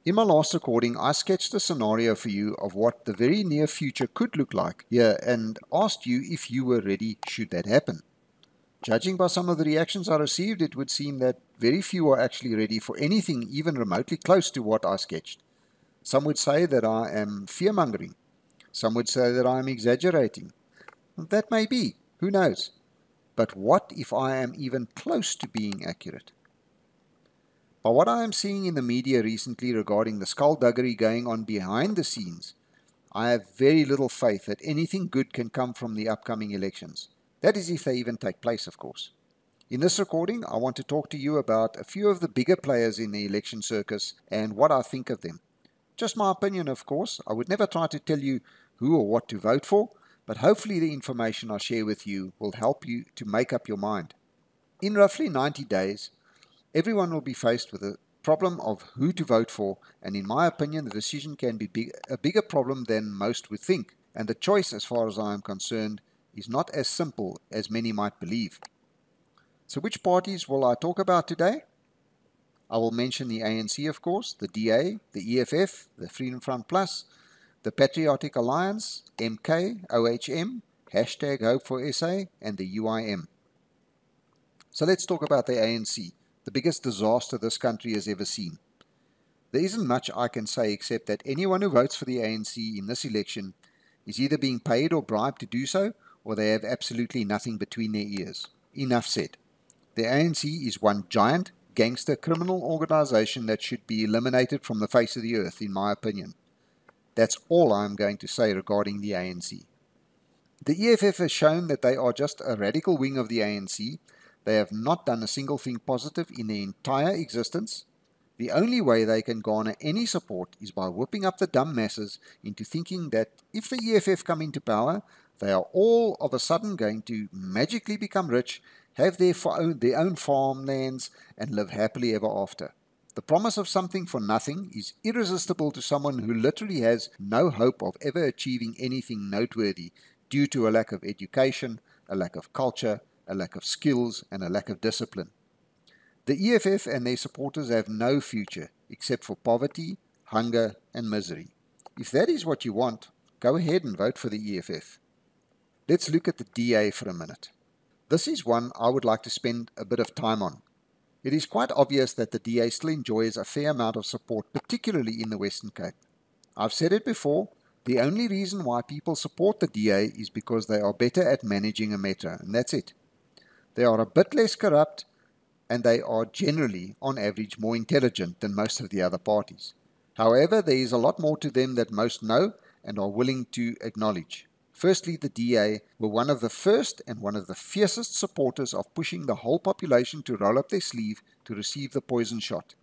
In my last recording, I sketched a scenario for you of what the very near future could look like here and asked you if you were ready should that happen. Judging by some of the reactions I received, it would seem that very few are actually ready for anything even remotely close to what I sketched. Some would say that I am fear-mongering. Some would say that I am exaggerating. That may be, who knows? But what if I am even close to being accurate? By what I am seeing in the media recently regarding the skullduggery going on behind the scenes, I have very little faith that anything good can come from the upcoming elections. That is if they even take place, of course. In this recording, I want to talk to you about a few of the bigger players in the election circus and what I think of them. Just my opinion, of course. I would never try to tell you who or what to vote for, but hopefully the information I share with you will help you to make up your mind. In roughly 90 days, everyone will be faced with the problem of who to vote for, and in my opinion, the decision can be a bigger problem than most would think, and the choice, as far as I am concerned, is not as simple as many might believe. So which parties will I talk about today? I will mention the ANC, of course, the DA, the EFF, the Freedom Front Plus, the Patriotic Alliance, MK, OHM, hashtag Hope for SA, and the UIM. So let's talk about the ANC, the biggest disaster this country has ever seen. There isn't much I can say except that anyone who votes for the ANC in this election is either being paid or bribed to do so, or they have absolutely nothing between their ears. Enough said. The ANC is one giant, gangster criminal organization that should be eliminated from the face of the earth, in my opinion. That's all I'm going to say regarding the ANC. The EFF has shown that they are just a radical wing of the ANC. They have not done a single thing positive in their entire existence. The only way they can garner any support is by whipping up the dumb masses into thinking that if the EFF come into power, they are all of a sudden going to magically become rich, have their own farmlands, and live happily ever after. The promise of something for nothing is irresistible to someone who literally has no hope of ever achieving anything noteworthy due to a lack of education, a lack of culture, a lack of skills, and a lack of discipline. The EFF and their supporters have no future except for poverty, hunger, and misery. If that is what you want, go ahead and vote for the EFF. Let's look at the DA for a minute. This is one I would like to spend a bit of time on. It is quite obvious that the DA still enjoys a fair amount of support, particularly in the Western Cape. I've said it before, the only reason why people support the DA is because they are better at managing a metro, and that's it. They are a bit less corrupt, and they are generally, on average, more intelligent than most of the other parties. However, there is a lot more to them that most know and are willing to acknowledge. Firstly, the DA were one of the first and one of the fiercest supporters of pushing the whole population to roll up their sleeve to receive the poison shot.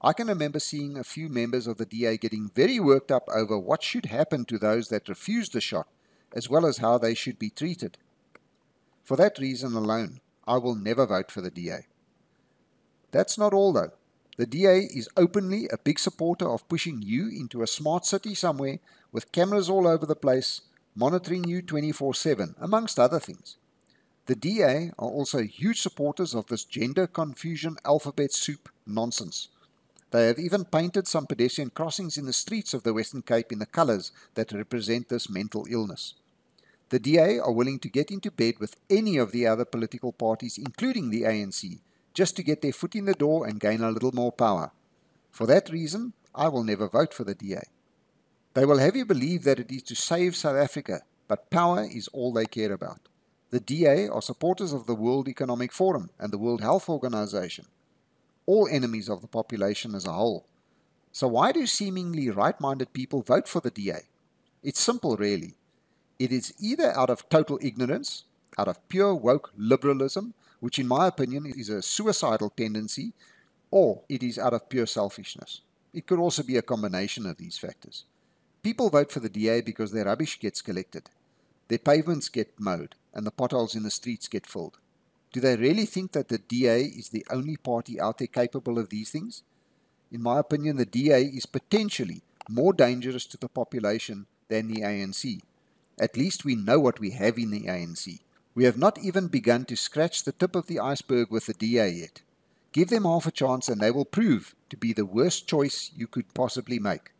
I can remember seeing a few members of the DA getting very worked up over what should happen to those that refused the shot, as well as how they should be treated. For that reason alone, I will never vote for the DA. That's not all though. The DA is openly a big supporter of pushing you into a smart city somewhere with cameras all over the place, monitoring you 24/7, amongst other things. The DA are also huge supporters of this gender confusion alphabet soup nonsense. They have even painted some pedestrian crossings in the streets of the Western Cape in the colours that represent this mental illness. The DA are willing to get into bed with any of the other political parties, including the ANC, just to get their foot in the door and gain a little more power. For that reason, I will never vote for the DA. They will have you believe that it is to save South Africa, but power is all they care about. The DA are supporters of the World Economic Forum and the World Health Organization, all enemies of the population as a whole. So why do seemingly right-minded people vote for the DA? It's simple, really. It is either out of total ignorance, out of pure woke liberalism, which in my opinion is a suicidal tendency, or it is out of pure selfishness. It could also be a combination of these factors. People vote for the DA because their rubbish gets collected, their pavements get mowed, and the potholes in the streets get filled. Do they really think that the DA is the only party out there capable of these things? In my opinion, the DA is potentially more dangerous to the population than the ANC. At least we know what we have in the ANC. We have not even begun to scratch the tip of the iceberg with the DA yet. Give them half a chance and they will prove to be the worst choice you could possibly make.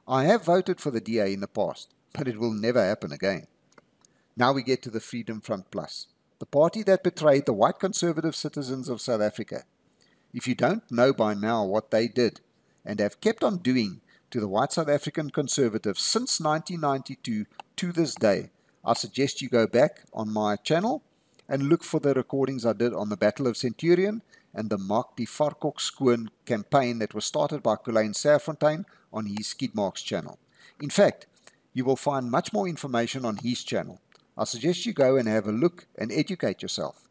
I have voted for the DA in the past, but it will never happen again. Now we get to the Freedom Front Plus, the party that betrayed the white conservative citizens of South Africa. If you don't know by now what they did and have kept on doing to the white South African conservatives since 1992 to this day, I suggest you go back on my channel and look for the recordings I did on the Battle of Centurion and the Mark die Varkok Skoon campaign that was started by Colleen Serfontein on his Skid Marks channel. In fact, you will find much more information on his channel. I suggest you go and have a look and educate yourself.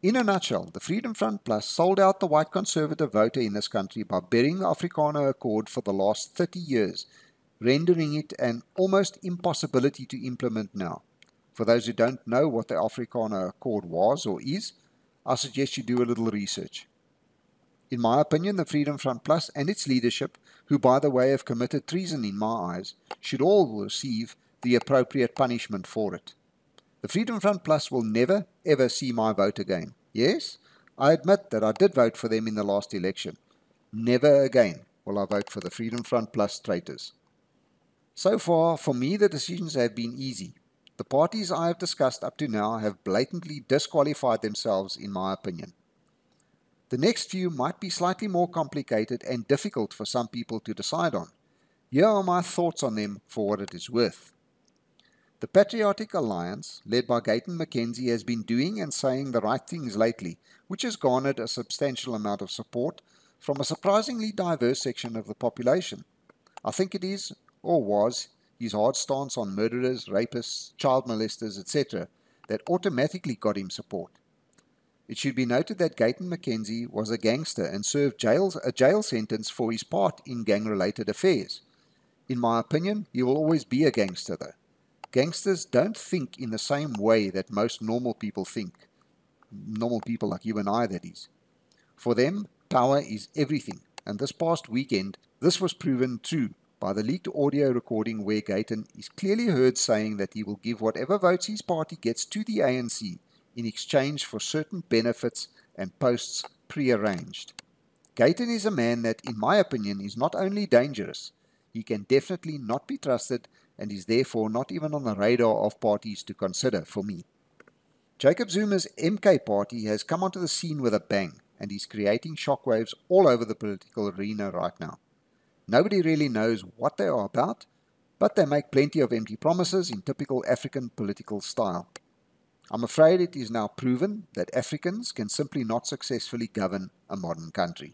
In a nutshell, the Freedom Front Plus sold out the white conservative voter in this country by burying the Afrikaner Accord for the last 30 years, rendering it an almost impossibility to implement now. For those who don't know what the Afrikaner Accord was or is, I suggest you do a little research. In my opinion, the Freedom Front Plus and its leadership, who by the way have committed treason in my eyes, should all receive the appropriate punishment for it. The Freedom Front Plus will never, ever see my vote again. Yes, I admit that I did vote for them in the last election. Never again will I vote for the Freedom Front Plus traitors. So far, for me, the decisions have been easy. The parties I have discussed up to now have blatantly disqualified themselves, in my opinion. The next few might be slightly more complicated and difficult for some people to decide on. Here are my thoughts on them for what it is worth. The Patriotic Alliance, led by Gayton McKenzie, has been doing and saying the right things lately, which has garnered a substantial amount of support from a surprisingly diverse section of the population. I think it is, or was, his hard stance on murderers, rapists, child molesters, etc., that automatically got him support. It should be noted that Gayton McKenzie was a gangster and served a jail sentence for his part in gang-related affairs. In my opinion, he will always be a gangster though. Gangsters don't think in the same way that most normal people think. Normal people like you and I, that is. For them, power is everything, and this past weekend, this was proven true by the leaked audio recording where Gayton is clearly heard saying that he will give whatever votes his party gets to the ANC in exchange for certain benefits and posts pre-arranged. Gayton is a man that, in my opinion, is not only dangerous, he can definitely not be trusted and is therefore not even on the radar of parties to consider for me. Jacob Zuma's MK party has come onto the scene with a bang and is creating shockwaves all over the political arena right now. Nobody really knows what they are about, but they make plenty of empty promises in typical African political style. I'm afraid it is now proven that Africans can simply not successfully govern a modern country.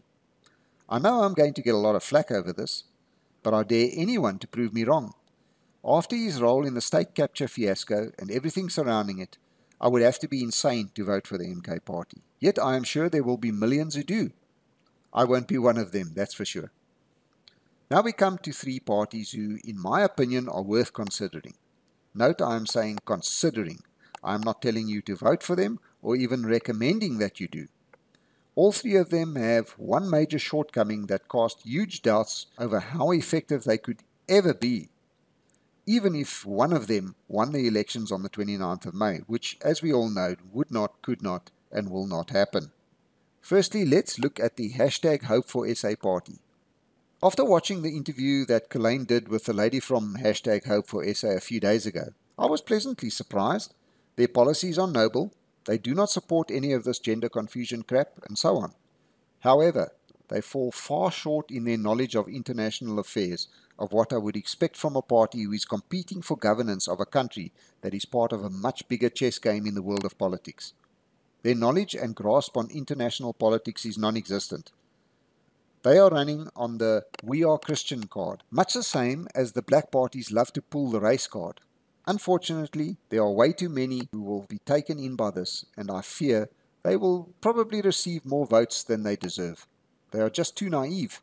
I know I'm going to get a lot of flack over this, but I dare anyone to prove me wrong. After his role in the state capture fiasco and everything surrounding it, I would have to be insane to vote for the MK party. Yet I am sure there will be millions who do. I won't be one of them, that's for sure. Now we come to three parties who, in my opinion, are worth considering. Note I am saying considering. I am not telling you to vote for them or even recommending that you do. All three of them have one major shortcoming that cast huge doubts over how effective they could ever be, even if one of them won the elections on the 29th of May, which, as we all know, would not, could not, and will not happen. Firstly, let's look at the hashtag Hope for SA party. After watching the interview that Colleen did with the lady from hashtag Hope for SA a few days ago, I was pleasantly surprised. Their policies are noble, they do not support any of this gender confusion crap, and so on. However, they fall far short in their knowledge of international affairs of what I would expect from a party who is competing for governance of a country that is part of a much bigger chess game in the world of politics. Their knowledge and grasp on international politics is non-existent. They are running on the "We Are Christian" card, much the same as the black parties love to pull the race card. Unfortunately, there are way too many who will be taken in by this, and I fear they will probably receive more votes than they deserve. They are just too naive.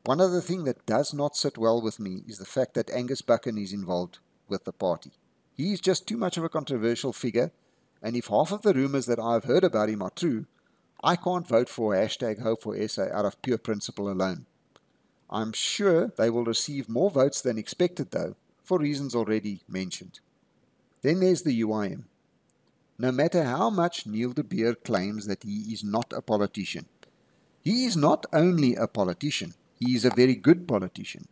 One other thing that does not sit well with me is the fact that Angus Buchan is involved with the party. He is just too much of a controversial figure, and if half of the rumours that I've heard about him are true, I can't vote for hashtag Hope for SA out of pure principle alone. I'm sure they will receive more votes than expected though, for reasons already mentioned. Then there's the UIM. no matter how much Neil de Beer claims that he is not a politician. He is not only a politician, he is a very good politician.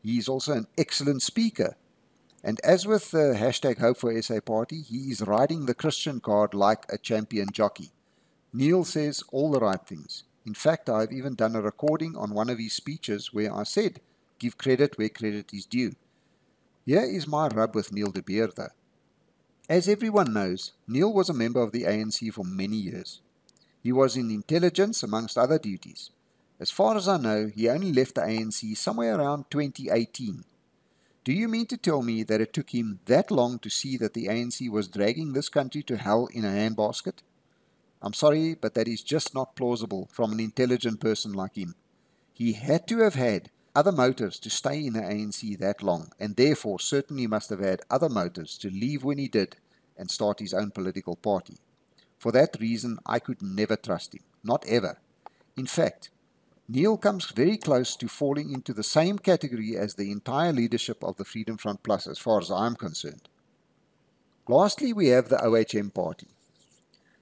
He is also an excellent speaker. And as with the hashtag Hope for SA Party, he is riding the Christian card like a champion jockey. Neil says all the right things. In fact, I've even done a recording on one of his speeches where I said, give credit where credit is due. Here is my rub with Neil de Beer though. As everyone knows, Neil was a member of the ANC for many years. He was in intelligence amongst other duties. As far as I know, he only left the ANC somewhere around 2018. Do you mean to tell me that it took him that long to see that the ANC was dragging this country to hell in a handbasket? I'm sorry, but that is just not plausible from an intelligent person like him. He had to have had other motives to stay in the ANC that long, and therefore certainly must have had other motives to leave when he did and start his own political party. For that reason, I could never trust him. Not ever. In fact, Neil comes very close to falling into the same category as the entire leadership of the Freedom Front Plus, as far as I'm concerned. Lastly, we have the OHM party.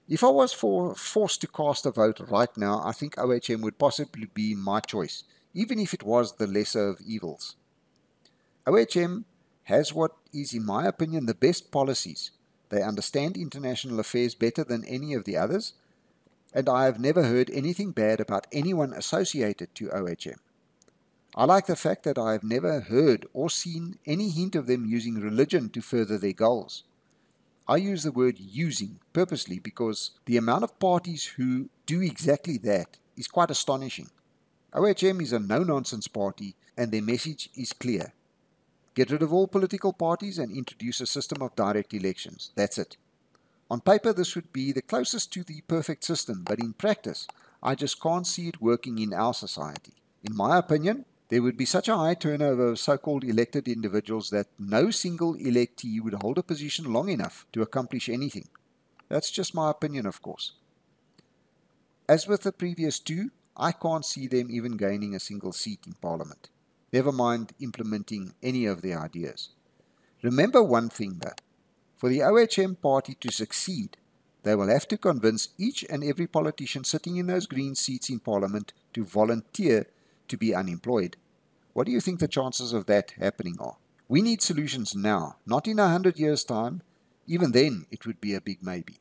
If I was forced to cast a vote right now, I think OHM would possibly be my choice, even if it was the lesser of evils. OHM has what is, in my opinion, the best policies. They understand international affairs better than any of the others, and I have never heard anything bad about anyone associated to OHM. I like the fact that I have never heard or seen any hint of them using religion to further their goals. I use the word using purposely because the amount of parties who do exactly that is quite astonishing. OHM is a no-nonsense party and their message is clear. Get rid of all political parties and introduce a system of direct elections. That's it. On paper, this would be the closest to the perfect system, but in practice, I just can't see it working in our society. In my opinion, there would be such a high turnover of so-called elected individuals that no single electee would hold a position long enough to accomplish anything. That's just my opinion, of course. As with the previous two, I can't see them even gaining a single seat in Parliament. Never mind implementing any of their ideas. Remember one thing though. For the OHM party to succeed, they will have to convince each and every politician sitting in those green seats in Parliament to volunteer to be unemployed. What do you think the chances of that happening are? We need solutions now, not in 100 years' time. Even then, it would be a big maybe.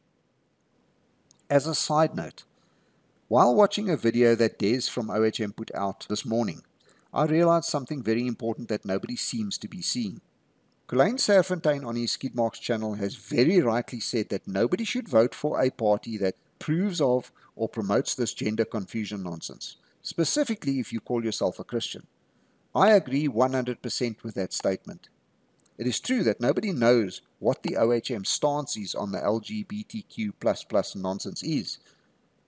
As a side note, while watching a video that Des from OHM put out this morning, I realized something very important that nobody seems to be seeing. Colleen Serfontein on his Skidmarks channel has very rightly said that nobody should vote for a party that proves of or promotes this gender confusion nonsense, specifically if you call yourself a Christian. I agree 100% with that statement. It is true that nobody knows what the OHM stance is on the LGBTQ++ nonsense is,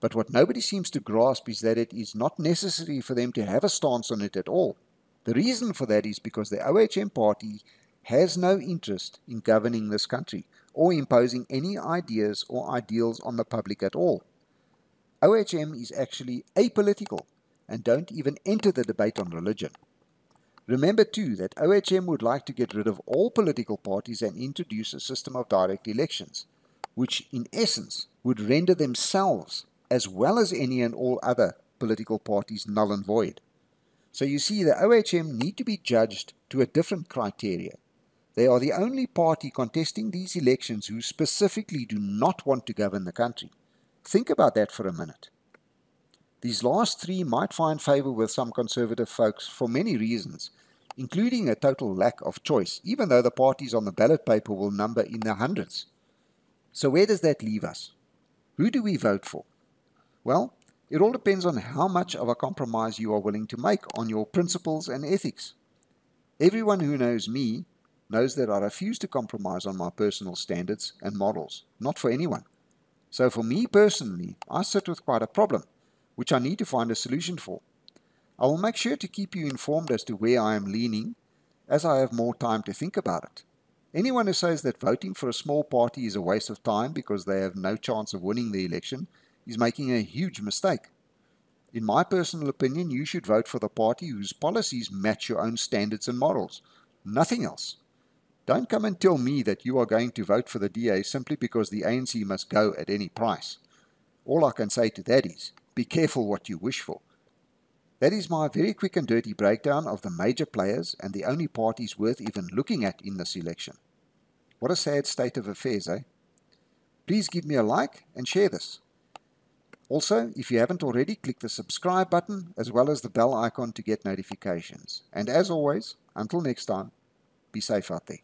but what nobody seems to grasp is that it is not necessary for them to have a stance on it at all. The reason for that is because the OHM party has no interest in governing this country or imposing any ideas or ideals on the public at all. OHM is actually apolitical and don't even enter the debate on religion. Remember too that OHM would like to get rid of all political parties and introduce a system of direct elections, which in essence would render themselves, as well as any and all other political parties, null and void. So you see, the OHM need to be judged to a different criteria. They are the only party contesting these elections who specifically do not want to govern the country. Think about that for a minute. These last three might find favor with some conservative folks for many reasons, including a total lack of choice, even though the parties on the ballot paper will number in the hundreds. So where does that leave us? Who do we vote for? Well, it all depends on how much of a compromise you are willing to make on your principles and ethics. Everyone who knows me knows that I refuse to compromise on my personal standards and morals, not for anyone. So for me personally, I sit with quite a problem, which I need to find a solution for. I will make sure to keep you informed as to where I am leaning, as I have more time to think about it. Anyone who says that voting for a small party is a waste of time because they have no chance of winning the election is making a huge mistake. In my personal opinion, you should vote for the party whose policies match your own standards and morals. Nothing else. Don't come and tell me that you are going to vote for the DA simply because the ANC must go at any price. All I can say to that is, be careful what you wish for. That is my very quick and dirty breakdown of the major players and the only parties worth even looking at in this election. What a sad state of affairs, eh? Please give me a like and share this. Also, if you haven't already, click the subscribe button as well as the bell icon to get notifications. And as always, until next time, be safe out there.